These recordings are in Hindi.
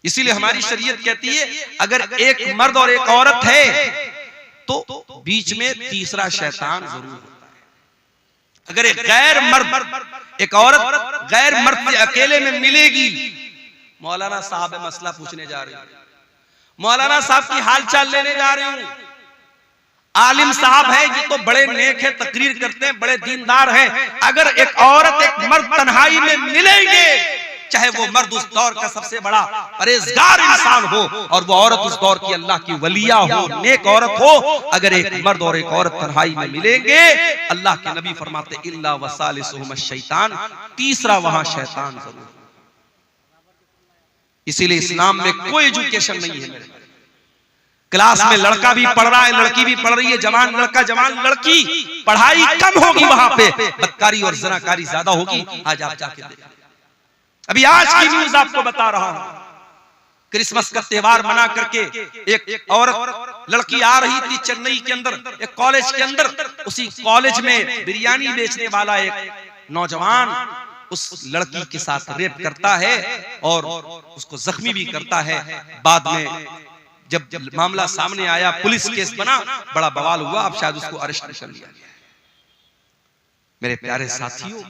इसीलिए हमारी शरीयत कहती है अगर एक मर्द और एक औरत है तो बीच में तीसरा शैतान जरूर होता है। अगर एक गैर मर्द एक औरत गैर मर्द से अकेले में मिलेगी, मौलाना साहब मसला पूछने जा रही हूं, मौलाना साहब की हालचाल लेने जा रही हूं, आलिम साहब है ये तो बड़े नेक है, तकरीर करते हैं, बड़े दीनदार हैं, अगर एक औरत एक मर्द तन्हाई में मिलेंगे, चाहे वो मर्द उस दौर का सबसे बड़ा परहेजगार इंसान हो और वो औरत उस दौर की अल्लाह की वलिया हो, नेक औरत हो, अगर एक मर्द और एक औरत तन्हाई में मिलेंगे, अल्लाह के नबी फरमाते इल्ला वसालिसुहुम शैतान, तीसरा वहां शैतान जरूर। इसीलिए इस्लाम में कोई एजुकेशन नहीं है मेरे। क्लास में लड़का भी पढ़ रहा है, लड़की भी पढ़ रही है, जवान लड़का जवान लड़की, पढ़ाई कम होगी वहां पे, बदकारी और ज़नाकारी ज्यादा होगी। आज आप जाके देखें, अभी आज की न्यूज आपको बता रहा हूं, क्रिसमस का त्योहार मना करके एक औरत लड़की आ रही थी चेन्नई के अंदर एक कॉलेज के अंदर, उसी कॉलेज में बिरयानी बेचने वाला एक नौजवान उस लड़की के साथ रेप करता है और उसको जख्मी भी करता है। बाद में जब मामला सामने आया, पुलिस केस बना, बड़ा बवाल हुआ, अब शायद उसको अरेस्ट कर लिया गया। मेरे प्यारे साथियों,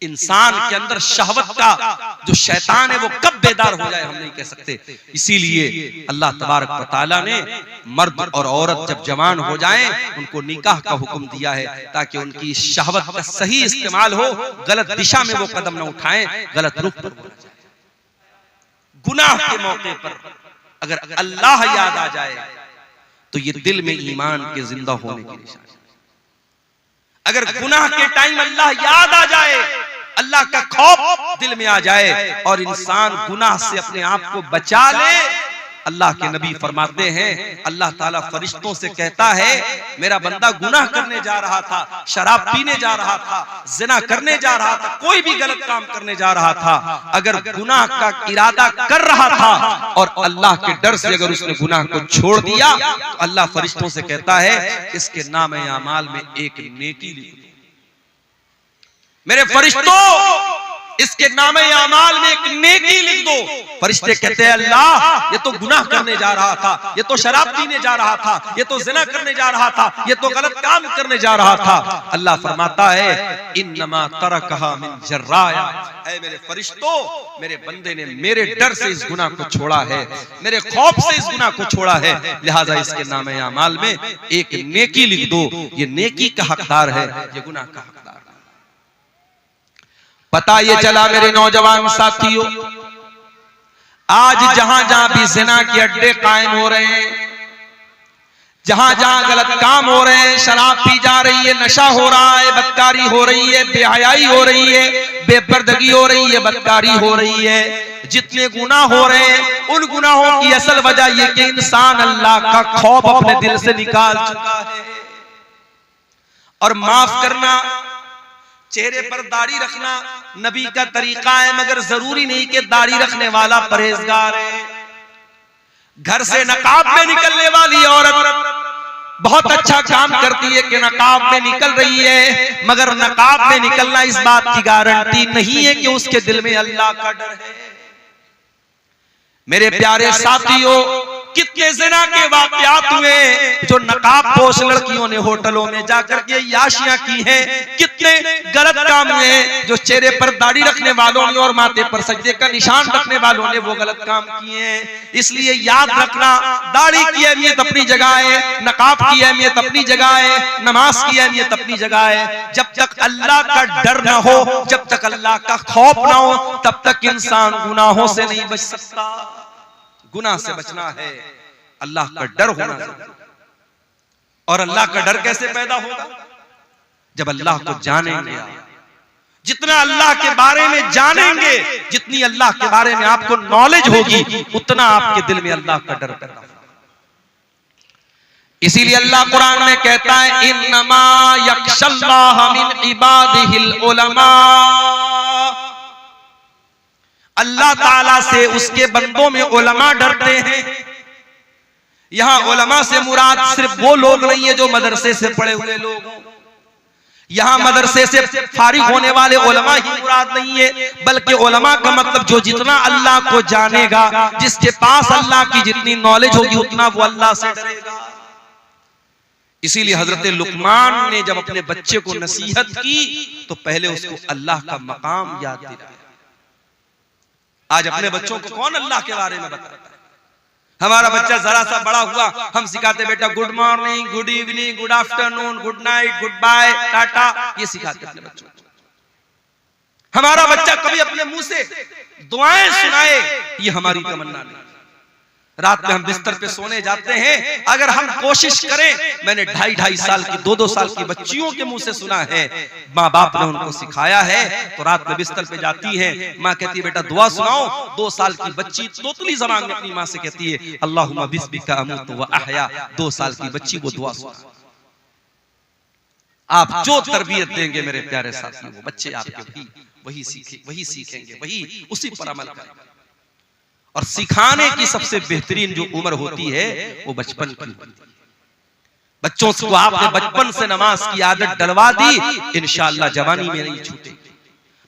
इंसान के अंदर शहवत का जो शैतान है वो कब बेदार हो जाए हम नहीं कह सकते। इसीलिए अल्लाह तबारक व तआला ने मर्द और औरत जब जवान हो जाएं उनको निकाह का हुक्म दिया है ताकि उनकी शहवत का सही इस्तेमाल हो, गलत दिशा में वो कदम न उठाएं, गलत रुख पर न जाएं। गुनाह के मौके पर अगर अल्लाह याद आ जाए तो ये दिल में ईमान के जिंदा होने की निशानी। अगर गुनाह के टाइम अल्लाह याद आ जाए, अल्लाह का खौफ दिल में आ जाए और इंसान गुनाह से अपने आप को बचा ले, अल्लाह के नबी फरमाते हैं अल्लाह ताला फरिश्तों से कहता है मेरा बंदा गुनाह करने जा रहा था, शराब पीने जा रहा था, जिना करने जा रहा था, कोई भी गलत काम करने जा रहा था, अगर गुनाह का इरादा कर रहा था और अल्लाह के डर से अगर उसने गुनाह को छोड़ दिया तो अल्लाह फरिश्तों से कहता है इसके नामे आमाल में एक नेकी लिख दो। मेरे फरिश्तों, इसके नामे आमाल में एक नेकी लिख दो। फरिश्ते कहते हैं अल्लाह ये तो गुनाह करने जा रहा था, ये तो शराब पीने जा रहा था, ये तो जिना करने जा रहा था, ये तो गलत काम करने जा रहा था। अल्लाह फरमाता है इन्नमा तरकहा मिन जर्राया, ऐ मेरे फरिश्तों, मेरे बंदे ने मेरे डर से इस गुनाह को छोड़ा है, मेरे खौफ से इस गुनाह को छोड़ा है, लिहाजा इसके नामे आमाल में एक नेकी लिख दो। ये नेकी का हकदार है, ये गुनाह का हकदार। पता ये चला मेरे नौजवान साथियों, आज जहां जहां भी जिना के अड्डे कायम हो रहे हैं, जहां जहां गलत काम हो रहे हैं, शराब पी जा रही है, नशा हो रहा है, बदकारी हो रही है, बेहयाई हो रही है, बेपर्दगी हो रही है, बदकारी हो रही है, जितने गुनाह हो रहे हैं उन गुनाहों की असल वजह यह कि इंसान अल्लाह का खौफ अपने दिल से निकाल चुका है। और माफ करना, चेहरे पर दाढ़ी रखना नबी का तरीका है, मगर जरूरी नहीं कि दाढ़ी रखने वाला परहेजगार है। घर से नकाब में निकलने वाली औरत बहुत अच्छा काम करती है कि नकाब में निकल रही है, मगर नकाब में निकलना इस बात की गारंटी नहीं है कि उसके दिल में अल्लाह का डर है। मेरे प्यारे साथियों, कितने ज़िना के वाक़यात हुए जो नकाब पोश लड़कियों ने होटलों में जाकर के याशियां की हैं, कितने गलत काम हुए जो चेहरे पर दाढ़ी रखने वालों ने और माथे पर सजदे का निशान रखने वालों ने वो गलत काम किए हैं। इसलिए याद रखना, दाढ़ी की अहमियत अपनी जगह है, नकाब की अहमियत अपनी जगह है, नमाज की अहमियत अपनी जगह है। जब तक अल्लाह का डर ना हो, जब तक अल्लाह का खौफ ना हो, तब तक इंसान गुनाहों से नहीं बच सकता। गुनाह से बचना है, अल्लाह का डर होना चाहिए। और अल्लाह का डर कैसे पैदा होगा? जब अल्लाह को जानेंगे। जितना अल्लाह के बारे में जानेंगे, जितनी अल्लाह के बारे में आपको नॉलेज होगी, उतना आपके दिल में अल्लाह का डर पैदा होगा। इसीलिए अल्लाह कुरान में कहता है इन्नमा यख्शल्लाह मिन इबादिहिल उलमा, अल्लाह ताला से उसके बंदों में उलमा डरते हैं। यहां उलमा से मुराद सिर्फ वो लोग नहीं है जो मदरसे से पढ़े हुए लोग, यहाँ मदरसे से फारिग होने वाले उलमा ही मुराद नहीं है, बल्कि उलमा का मतलब जो जितना अल्लाह को जानेगा, जिसके पास अल्लाह की जितनी नॉलेज होगी उतना वो अल्लाह से डरेगा। इसीलिए हजरत लुकमान ने जब अपने बच्चे को नसीहत की तो पहले उसको अल्लाह का मकाम याद दिलाया। आज अपने बच्चों को कौन अल्लाह के बारे में बताता है? हमारा बच्चा जरा सा बड़ा हुआ, हम सिखाते बेटा good morning, good evening, good afternoon, good night, goodbye, tata, ये सिखाते अपने बच्चों को। हमारा बच्चा कभी अपने मुंह से दुआएं सुनाए, ये हमारी तमन्ना नहीं। रात में हम बिस्तर पे सोने जाते हैं, अगर हम कोशिश करें, मैंने 2.5 साल की 2-2 साल की बच्चियों के मुंह से सुना है, माँ बाप ने उनको सिखाया है, तो रात में बिस्तर पे जाती है, माँ कहती है बेटा दुआ सुनाओ। 2 साल की बच्ची तोतली ज़बान में अपनी माँ से कहती है अल्लाहुम्मा बिस्मिका अमूतु व अहया। 2 साल की बच्ची वो दुआ सुना। आप जो तरबियत देंगे मेरे प्यारे साथियों, वो बच्चे आपके वही सीखेंगे, वही उसी पर अमल करेंगे। और सिखाने की सबसे बेहतरीन जो उम्र होती है वो बचपन की होती है। बच्चों को आपने बचपन से नमाज की आदत डलवा दी, इंशाअल्लाह जवानी में नहीं छूटेगी।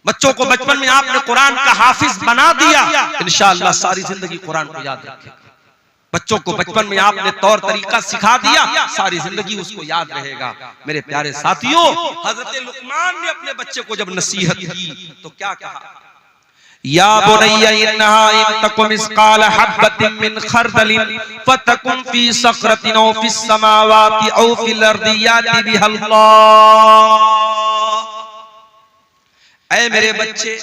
बच्चों को बचपन में आपने कुरान का हाफिज बना दिया, इंशाअल्लाह सारी जिंदगी कुरान को याद रखेगा। बच्चों को बचपन में आपने तौर तरीका सिखा दिया, सारी जिंदगी उसको याद रहेगा। मेरे प्यारे साथियों, हजरत लुकमान ने अपने बच्चे को जब नसीहत की तो क्या कहा? या बुनैया इन्नहा इन तकुम मिस्काल हब्बतिन मिन खरदलिन फतकुन फी सखरतिन औ फिस समावाति औ फिल अर्दि याति बिहल्लाह। ऐ मेरे बच्चे,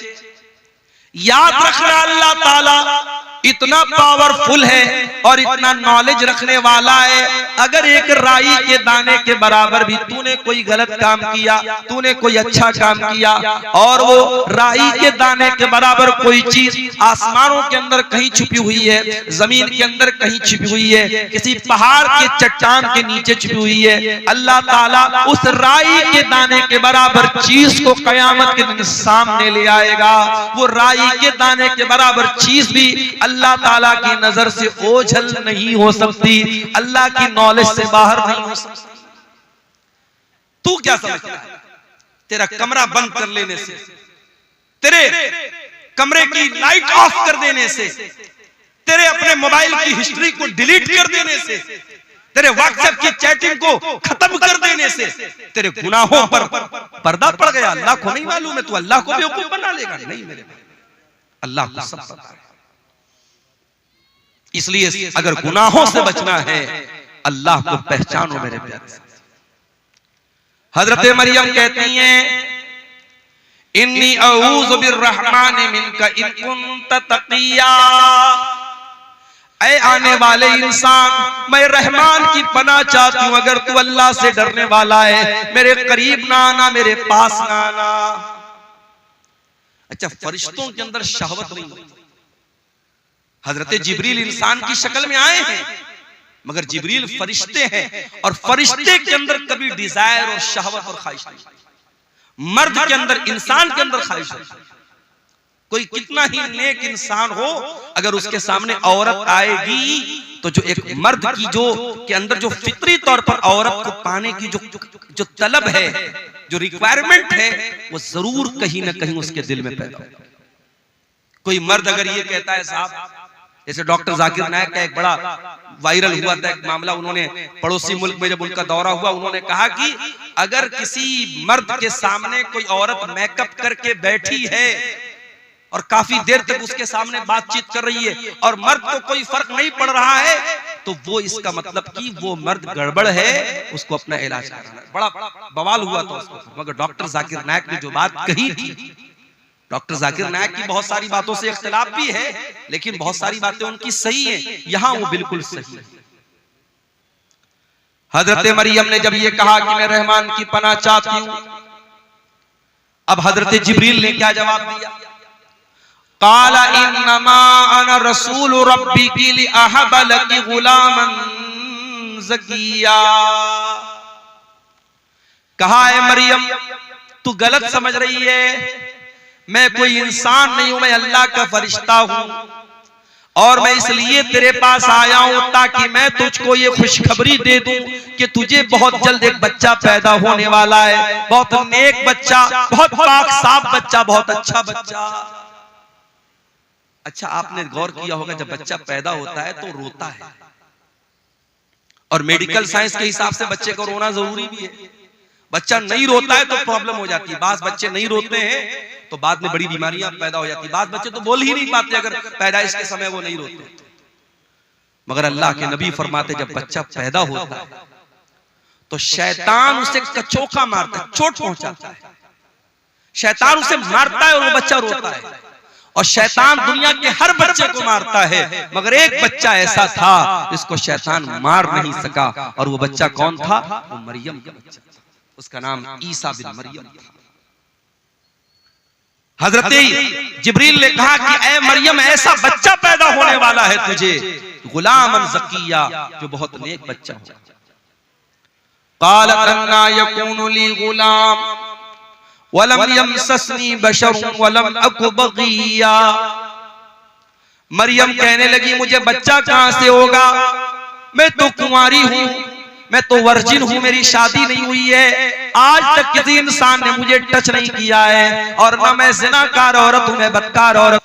याद रखना अल्लाह ताला इतना पावरफुल है और इतना नॉलेज रखने वाला है। अगर एक राई के दाने के बराबर भी तूने कोई गलत काम किया, तूने कोई अच्छा काम किया, और वो राई के दाने के बराबर कोई चीज आसमानों के अंदर कहीं छुपी हुई है, जमीन के अंदर कहीं छुपी हुई है, किसी पहाड़ के चट्टान के नीचे छुपी हुई है, अल्लाह ताला उस राई के दाने के बराबर चीज को कयामत के दिन सामने ले आएगा। वो राई के दाने के बराबर चीज भी अल्लाह ताला की नजर से ओझल नहीं हो सकती, अल्लाह की नॉलेज से बाहर नहीं हो सकती। तू क्या समझता है? तेरा कमरा बंद कर लेने से, तेरे कमरे की लाइट ऑफ कर देने से, तेरे अपने मोबाइल की हिस्ट्री को डिलीट कर देने से, तेरे व्हाट्सएप की चैटिंग को खत्म कर देने से तेरे गुनाहों पर पर्दा पड़ गया? अल्लाह को नहीं मालूम है? तू अल्लाह को बेवकूफ बना लेगा? नहीं मेरे भाई, अल्लाह को सब पता है। इसलिए अगर गुनाहों से बचना है, अल्लाह को पहचानो मेरे प्यारे। हजरत मरियम कहती हैं इन्नी अऊज़ु बिर्रहमानि मिनका इन कुन्त तक़िया। ऐ आने वाले इंसान, मैं रहमान की पनाह चाहती हूं, अगर तू अल्लाह से डरने वाला है, मेरे करीब ना आना, मेरे पास ना आना। अच्छा, फरिश्तों के अंदर शहवत नहीं होती। हजरत जिब्रील इंसान की शक्ल में आए हैं, मगर जिब्रील फरिश्ते हैं, और फरिश्ते के अंदर कभी डिजायर और शहवत और ख्वाहिश नहीं। मर्द के अंदर, इंसान के अंदर ख्वाहिश है। कोई कितना ही नेक इंसान हो, अगर उसके सामने औरत आएगी तो जो एक मर्द की जो के अंदर जो फितरी तौर पर औरत को पाने की जो तलब है, जो रिक्वायरमेंट है, वो जरूर कहीं ना कहीं उसके दिल में पैदा होगा। कोई मर्द अगर ये कहता है, साहब, जैसे डॉक्टर जाकिर नायक का एक बड़ा वायरल हुआ था एक मामला, उन्होंने पड़ोसी मुल्क में जब उनका दौरा हुआ, उन्होंने कहा कि अगर किसी मर्द के सामने कोई औरत मेकअप करके बैठी है और काफी देर तक उसके सामने बातचीत कर रही है और मर्द को कोई फर्क नहीं पड़ रहा है, तो वो इसका मतलब कि वो मर्द गड़बड़ है, उसको अपना इलाज कराना है। बड़ा बवाल हुआ था उसको। मगर डॉक्टर जाकिर नायक ने जो बात कही थी, डॉक्टर जाकिर नायक की बहुत सारी बातों से इख्तिलाफ भी है, लेकिन बहुत सारी बातें उनकी सही हैं, यहां वो बिल्कुल सही है। हजरत मरियम ने जब ये कहा कि मैं रहमान की पनाह चाहती हूं, अब हजरत जिब्रील ने क्या जवाब दिया? काला इन्नमा अना रसूल रब्बिकी लिअहब लकी गुलामन ज़किया। कहा है मरियम, तू गलत समझ रही है, मैं कोई इंसान नहीं हूं, मैं अल्लाह का फरिश्ता हूं, और मैं इसलिए तेरे पास आया हूं ताकि मैं तुझको ये खुशखबरी दे दूं कि तुझे बहुत जल्द एक बच्चा पैदा होने वाला है, बहुत नेक बच्चा, बहुत पाक साफ बच्चा, बहुत अच्छा बच्चा। अच्छा, आपने गौर किया होगा जब बच्चा पैदा होता है तो रोता है, और मेडिकल साइंस के हिसाब से बच्चे को रोना जरूरी भी है। बच्चा नहीं रोता है तो प्रॉब्लम हो जाती है। बास बच्चे नहीं रोते हैं तो बाद में बड़ी बीमारियां पैदा हो जाती है। बास बच्चे तो बोल ही नहीं पाते अगर पैदाइश के समय वो नहीं रोते। मगर अल्लाह के नबी फरमाते जब बच्चा पैदा होता है तो शैतान उसे कचोका मारता है, चोट पहुंचाता है, शैतान उसे मारता है और वो बच्चा रोता है। और शैतान दुनिया के हर बच्चे को मारता है, मगर एक बच्चा ऐसा था जिसको शैतान मार नहीं सका, और वो बच्चा कौन था? वो मरियम का बच्चा था, उसका नाम ईसा बिन मरियम था। हजरत जिब्रील ने कहा कि ऐ मरियम, ऐसा बच्चा पैदा होने वाला है तुझे, गुलामन ज़किया, जो बहुत नेक बच्चा हो। क़ालत अन्ना यकूनु ली गुलाम वलम यमससनी बशरुन वलम अकु बग़िया। मरियम कहने लगी मुझे बच्चा कहां से होगा, मैं तो कुंवारी हूं, मैं तो वर्जिन हूं, मेरी शादी नहीं हुई है, आज तक किसी इंसान ने मुझे टच नहीं किया है, और ना मैं ज़िनाकार औरत हूं, मैं बदकार औरत।